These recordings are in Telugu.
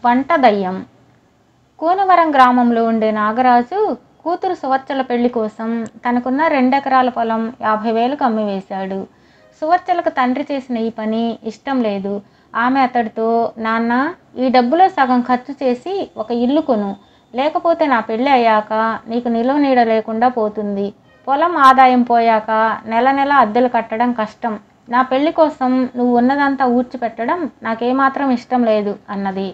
వంట దయ్యం. కూనవరం గ్రామంలో ఉండే నాగరాజు కూతురు సువర్చల పెళ్లి కోసం తనకున్న 2 ఎకరాల పొలం 50,000కు అమ్మివేశాడు. సువర్చలకు తండ్రి చేసిన ఈ పని ఇష్టం లేదు. ఆమె అతడితో, నాన్న, ఈ డబ్బులో సగం ఖర్చు చేసి ఒక ఇల్లు కొను, లేకపోతే నా పెళ్ళి అయ్యాక నీకు నిలువ నీడ లేకుండా పోతుంది. పొలం ఆదాయం పోయాక నెల నెల అద్దెలు కట్టడం కష్టం. నా పెళ్లి కోసం నువ్వు ఉన్నదంతా ఊడ్చిపెట్టడం నాకేమాత్రం ఇష్టం లేదు అన్నది.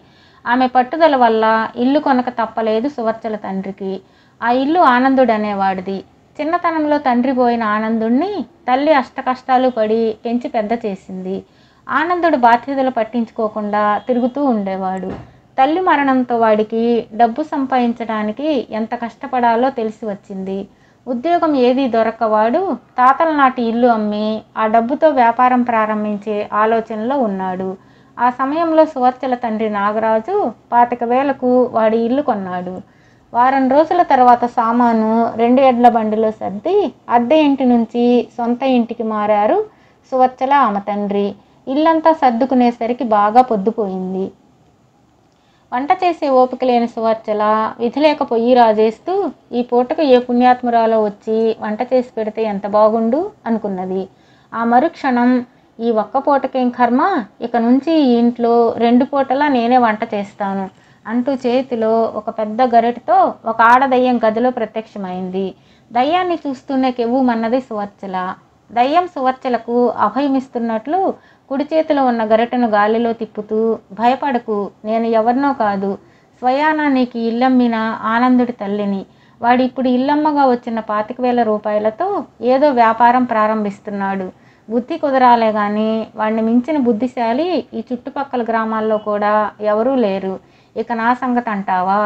ఆమె పట్టుదల వల్ల ఇల్లు కొనక తప్పలేదు సువర్చల తండ్రికి. ఆ ఇల్లు ఆనందుడు అనేవాడిది. చిన్నతనంలో తండ్రి పోయిన ఆనందుణ్ణి తల్లి అష్టకష్టాలు పడి పెంచి పెద్ద చేసింది. ఆనందుడు బాధ్యతలు పట్టించుకోకుండా తిరుగుతూ ఉండేవాడు. తల్లి మరణంతో వాడికి డబ్బు సంపాదించడానికి ఎంత కష్టపడాలో తెలిసి వచ్చింది. ఉద్యోగం ఏదీ దొరక్కవాడు తాతల నాటి ఇల్లు అమ్మి ఆ డబ్బుతో వ్యాపారం ప్రారంభించే ఆలోచనలో ఉన్నాడు. ఆ సమయంలో సువర్చల తండ్రి నాగరాజు 25,000కు వాడి ఇల్లు కొన్నాడు. వారం రోజుల తర్వాత సామాను 2 ఎడ్ల బండిలో సర్ది అద్దె ఇంటి నుంచి సొంత ఇంటికి మారారు సువర్చల ఆమె తండ్రి. ఇల్లంతా సర్దుకునేసరికి బాగా పొద్దుపోయింది. వంట చేసే ఓపిక లేని సువర్చల విధి లేక పొయ్యి రాజేస్తూ ఈ పూటకు ఏ పుణ్యాత్మురాలో వచ్చి వంట చేసి పెడితే ఎంత బాగుండు అనుకున్నది. ఆ మరుక్షణం, ఈ ఒక్క పూటకేం కర్మ, ఇక నుంచి ఈ ఇంట్లో 2 పూటలా నేనే వంట చేస్తాను అంటూ చేతిలో ఒక పెద్ద గరిటతో ఒక ఆడదయ్యం గదిలో ప్రత్యక్షమైంది. దయ్యాన్ని చూస్తూనే కెవ్వుమన్నది సువర్చల. దయ్యం సువర్చలకు అభయమిస్తున్నట్లు కుడి చేతిలో ఉన్న గరిటెను గాలిలో తిప్పుతూ, భయపడకు, నేను ఎవరినో కాదు, స్వయానా నీకు ఇల్లమ్మిన ఆనందుడి తల్లిని. వాడు ఇప్పుడు ఇల్లమ్మగా వచ్చిన 25,000 రూపాయలతో ఏదో వ్యాపారం ప్రారంభిస్తున్నాడు. బుద్ధి కుదరాలే కానీ వాడిని మించిన బుద్ధిశాలి ఈ చుట్టుపక్కల గ్రామాల్లో కూడా ఎవరూ లేరు. ఇక నా సంగతి అంటావా?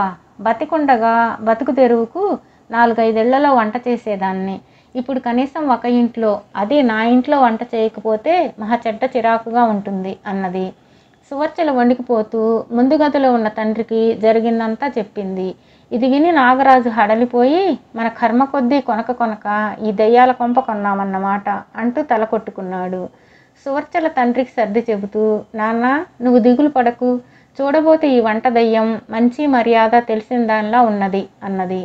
బతికుండగా బతుకు తెరువుకు 4-5 ఏళ్లలో వంట చేసేదాన్ని. ఇప్పుడు కనీసం ఒక ఇంట్లో, అది నా ఇంట్లో వంట చేయకపోతే మహా చెడ్డ చిరాకుగా ఉంటుంది అన్నది. సువర్చల వణికిపోతూ ముందు గదిలో ఉన్న తండ్రికి జరిగిందంతా చెప్పింది. ఇది విని నాగరాజు హడలిపోయి, మన కర్మ కొద్దీ కొనక ఈ దయ్యాల కొంప కొన్నామన్నమాట అంటూ తల కొట్టుకున్నాడు. సువర్చల తండ్రికి సర్ది చెబుతూ, నాన్న, నువ్వు దిగులు పడకు, చూడబోతే ఈ వంట దయ్యం మంచి మర్యాద తెలిసిన దానిలా ఉన్నది అన్నది.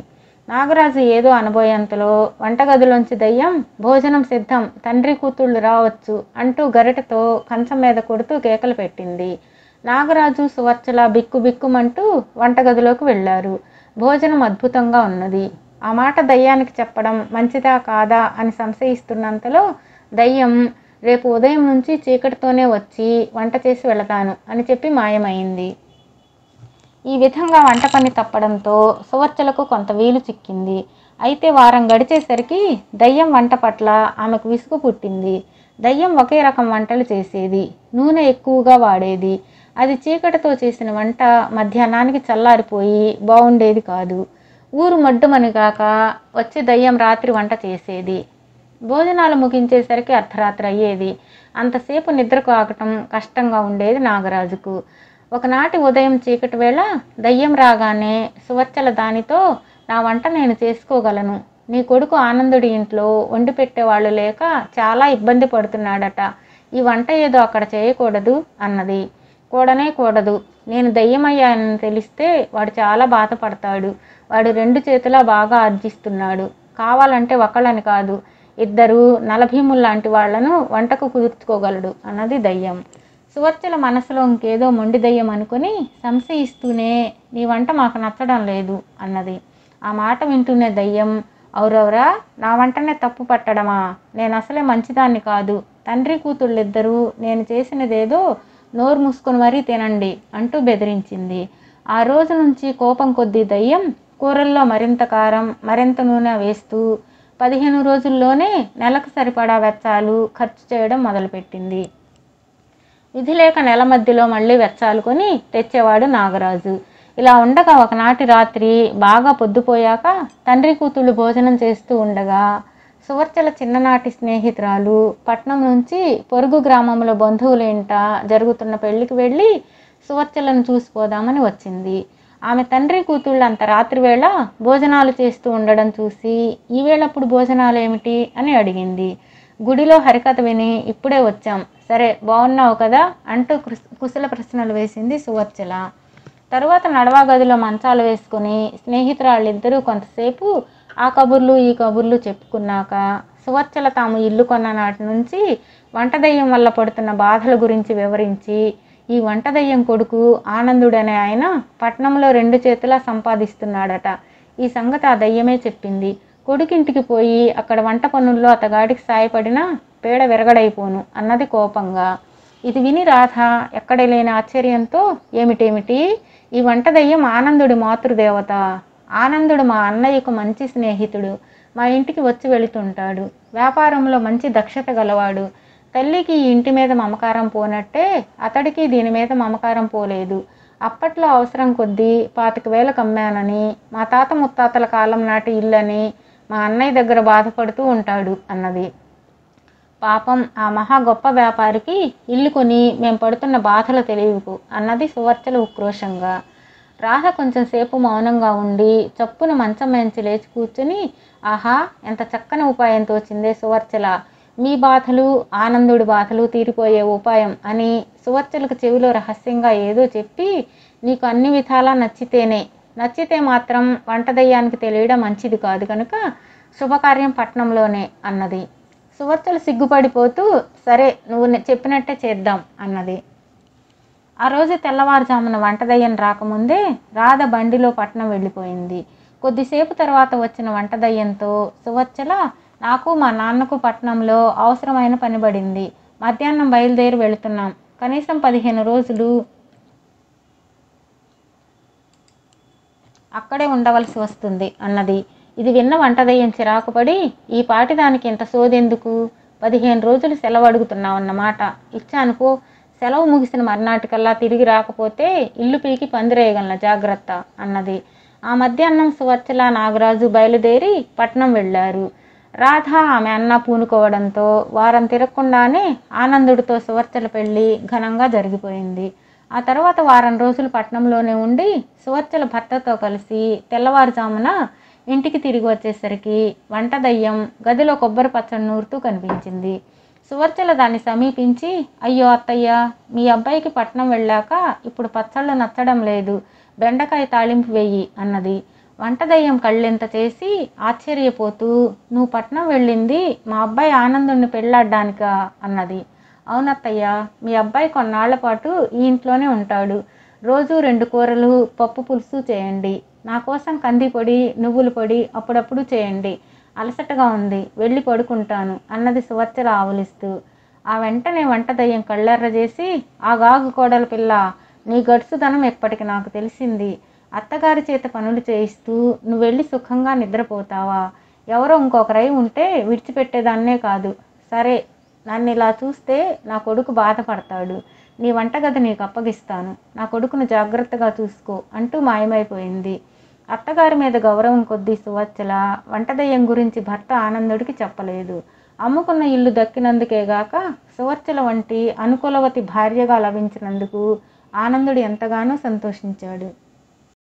నాగరాజు ఏదో అనబోయేంతలో వంటగదిలోంచి దయ్యం, భోజనం సిద్ధం, తండ్రి కూతుళ్ళు రావచ్చు అంటూ గరిటతో కంచం మీద కొడుతూ కేకలు పెట్టింది. నాగరాజు సువర్చల బిక్కుబిక్కుమంటూ వంటగదిలోకి వెళ్ళారు. భోజనం అద్భుతంగా ఉన్నది. ఆ మాట దయ్యానికి చెప్పడం మంచిదా కాదా అని సంశయిస్తున్నంతలో దయ్యం, రేపు ఉదయం నుంచి చీకటితోనే వచ్చి వంట చేసి వెళతాను అని చెప్పి మాయమైంది. ఈ విధంగా వంట పని తప్పడంతో సువర్చలకు కొంత వీలు చిక్కింది. అయితే వారం గడిచేసరికి దయ్యం వంట పట్ల ఆమెకు విసుగు పుట్టింది. దయ్యం ఒకే రకం వంటలు చేసేది, నూనె ఎక్కువగా వాడేది. అది చీకటితో చేసిన వంట మధ్యాహ్నానికి చల్లారిపోయి బాగుండేది కాదు. ఊరు మడ్డుమనిగాక వచ్చి దయ్యం రాత్రి వంట చేసేది. భోజనాలు ముగించేసరికి అర్ధరాత్రి అయ్యేది. అంతసేపు నిద్రకు ఆగటం కష్టంగా ఉండేది నాగరాజుకు. ఒకనాటి ఉదయం చీకటి వేళ దయ్యం రాగానే సువర్చల దానితో, నా వంట నేను చేసుకోగలను, నీ కొడుకు ఆనందుడి ఇంట్లో వండి పెట్టేవాళ్ళు లేక చాలా ఇబ్బంది పడుతున్నాడట, ఈ వంట ఏదో అక్కడ చేయకూడదు అన్నది. కూడనే కూడదు, నేను దయ్యమయ్యానని తెలిస్తే వాడు చాలా బాధపడతాడు. వాడు 2 చేతులా బాగా ఆర్జిస్తున్నాడు, కావాలంటే ఒకళ్ళని కాదు 2 నలభీముల్లాంటి వాళ్లను వంటకు కుదుర్చుకోగలడు అన్నది దయ్యం. సువర్చల మనసులో ఇంకేదో మొండి దయ్యం అనుకుని సంశయిస్తూనే, నీ వంట మాకు నచ్చడం లేదు అన్నది. ఆ మాట వింటూనే దయ్యం, అవురవరా, నా వంటనే తప్పు పట్టడమా? నేను అసలే మంచిదాన్ని కాదు. తండ్రి కూతుళ్ళిద్దరూ నేను చేసినదేదో నోరు మూసుకొని మరీ తినండి అంటూ బెదిరించింది. ఆ రోజు నుంచి కోపం కొద్దీ దయ్యం కూరల్లో మరింత కారం, మరింత నూనె వేస్తూ 15 రోజుల్లోనే నెలకు సరిపడా వెచ్చాలు ఖర్చు చేయడం మొదలుపెట్టింది. విధి లేక నెల మధ్యలో మళ్ళీ వెచ్చాలు కొని తెచ్చేవాడు నాగరాజు. ఇలా ఉండగా ఒకనాటి రాత్రి బాగా పొద్దుపోయాక తండ్రి కూతుళ్ళు భోజనం చేస్తూ ఉండగా సువర్చల చిన్ననాటి స్నేహితురాలు పట్నం నుంచి పొరుగు గ్రామంలో బంధువుల ఇంట జరుగుతున్న పెళ్లికి వెళ్ళి సువర్చలను చూసిపోదామని వచ్చింది. ఆమె తండ్రి కూతుళ్ళు అంత రాత్రి వేళ భోజనాలు చేస్తూ ఉండడం చూసి, ఈ వేళప్పుడు భోజనాలు ఏమిటి అని అడిగింది. గుడిలో హరికథ విని ఇప్పుడే వచ్చాం, సరే బాగున్నావు కదా అంటూ కుశల ప్రశ్నలు వేసింది సువర్చల. తరువాత నడవా గదిలో మంచాలు వేసుకుని స్నేహితురాళ్ళిద్దరూ కొంతసేపు ఆ కబుర్లు ఈ కబుర్లు చెప్పుకున్నాక సువర్చల తాము ఇల్లు కొన్న నాటి నుంచి వంటదయ్యం వల్ల పడుతున్న బాధల గురించి వివరించి, ఈ వంటదయ్యం కొడుకు ఆనందుడనే ఆయన పట్నంలో 2 చేతులా సంపాదిస్తున్నాడట. ఈ సంగతి ఆ దయ్యమే చెప్పింది. కొడుకింటికి పోయి అక్కడ వంట పనుల్లో అతగాడికి సాయపడినా పేడ విరగడైపోను అన్నది కోపంగా. ఇది విని రాధ ఎక్కడ లేని ఆశ్చర్యంతో, ఏమిటేమిటి, ఈ వంటదయ్యం ఆనందుడి మాతృదేవత. ఆనందుడు మా అన్నయ్యకు మంచి స్నేహితుడు. మా ఇంటికి వచ్చి వెళుతుంటాడు. వ్యాపారంలో మంచి దక్షత గలవాడు. తల్లికి ఈ ఇంటి మీద మమకారం పోనట్టే అతడికి దీని మీద మమకారం పోలేదు. అప్పట్లో అవసరం కొద్దీ 25,000 కమ్మానని, మా తాత ముత్తాతల కాలం నాటి ఇల్లని మా అన్నయ్య దగ్గర బాధపడుతూ ఉంటాడు అన్నది. పాపం ఆ మహా గొప్ప వ్యాపారికి ఇల్లు కొని మేం పడుతున్న బాధలు తెలియకు అన్నది సువర్చల ఉక్రోషంగా. రాధ కొంచెం సేపు మౌనంగా ఉండి చప్పున మంచం మంచి లేచి కూర్చుని, ఆహా, ఎంత చక్కని ఉపాయం తోచిందే సువర్చల. మీ బాధలు ఆనందుడి బాధలు తీరిపోయే ఉపాయం అని సువర్చలకు చెవిలో రహస్యంగా ఏదో చెప్పి, నీకు అన్ని విధాలా నచ్చితే మాత్రం వంటదయ్యానికి తెలియడం మంచిది కాదు కనుక శుభకార్యం పట్నంలోనే అన్నది. సువర్చలు సిగ్గుపడిపోతూ, సరే నువ్వు చెప్పినట్టే చేద్దాం అన్నది. ఆ రోజు తెల్లవారుజామున వంటదయ్యం రాకముందే రాధ బండిలో పట్నం వెళ్ళిపోయింది. కొద్దిసేపు తర్వాత వచ్చిన వంటదయ్యంతో సువర్చల, నాకు మా నాన్నకు పట్నంలో అవసరమైన పని పడింది. మధ్యాహ్నం బయలుదేరి వెళుతున్నాం. కనీసం 15 రోజులు అక్కడే ఉండవలసి వస్తుంది అన్నది. ఇది విన్న వంటదయ్యం చిరాకుపడి, ఈ పాటి దానికి ఇంత సోదెందుకు, 15 రోజులు సెలవు అడుగుతున్నావన్నమాట. ఇచ్చానుకో, సెలవు ముగిసిన మర్నాటికల్లా తిరిగి రాకపోతే ఇల్లు పీకి పందిరేయగలన, జాగ్రత్త అన్నది. ఆ మధ్యాహ్నం సువర్చల నాగరాజు బయలుదేరి పట్నం వెళ్ళారు. రాధ ఆమె అన్న పూనుకోవడంతో వారం తిరగకుండానే ఆనందుడితో సువర్చల పెళ్లి ఘనంగా జరిగిపోయింది. ఆ తర్వాత వారం రోజులు పట్నంలోనే ఉండి సువర్చల భర్తతో కలిసి తెల్లవారుజామున ఇంటికి తిరిగి వచ్చేసరికి వంటదయ్యం గదిలో కొబ్బరి పచ్చడి నూరుతూ కనిపించింది. సువర్చల దాన్ని సమీపించి, అయ్యో అత్తయ్య, మీ అబ్బాయికి పట్నం వెళ్ళాక ఇప్పుడు పచ్చళ్ళు నచ్చడం లేదు, బెండకాయ తాళింపు వేయి అన్నది. వంటదయ్యం కళ్ళెంత చేసి ఆశ్చర్యపోతూ, నువ్వు పట్నం వెళ్ళింది మా అబ్బాయి ఆనందుడిని పెళ్ళాడ్డానికా అన్నది. అవునత్తయ్య, మీ అబ్బాయి కొన్నాళ్ల పాటు ఈ ఇంట్లోనే ఉంటాడు. రోజు 2 కూరలు పప్పు పులుసు చేయండి. నా కోసం కంది పొడి నువ్వుల పొడి అప్పుడప్పుడు చేయండి. అలసటగా ఉంది, వెళ్ళి పడుకుంటాను అన్నది సువర్చల ఆవులిస్తూ. ఆ వెంటనే వంటదయ్యం కళ్ళెర్ర చేసి, ఆగాగు కోడల పిల్ల, నీ గడుసుదనం ఎప్పటికి నాకు తెలిసింది. అత్తగారి చేత పనులు చేయిస్తూ నువ్వు వెళ్ళి సుఖంగా నిద్రపోతావా? ఎవరో ఇంకొకరై ఉంటే విడిచిపెట్టేదాన్నే కాదు. సరే, నన్ను ఇలా చూస్తే నా కొడుకు బాధపడతాడు. నీ వంటగది నీకు అప్పగిస్తాను. నా కొడుకును జాగ్రత్తగా చూసుకో అంటూ మాయమైపోయింది. అత్తగారి మీద గౌరవం కొద్దీ సువర్చల వంటదయ్యం గురించి భర్త ఆనందుడికి చెప్పలేదు. అమ్ముకున్న ఇల్లు దక్కినందుకేగాక సువర్చల వంటి అనుకూలవతి భార్యగా లభించినందుకు ఆనందుడు ఎంతగానో సంతోషించాడు.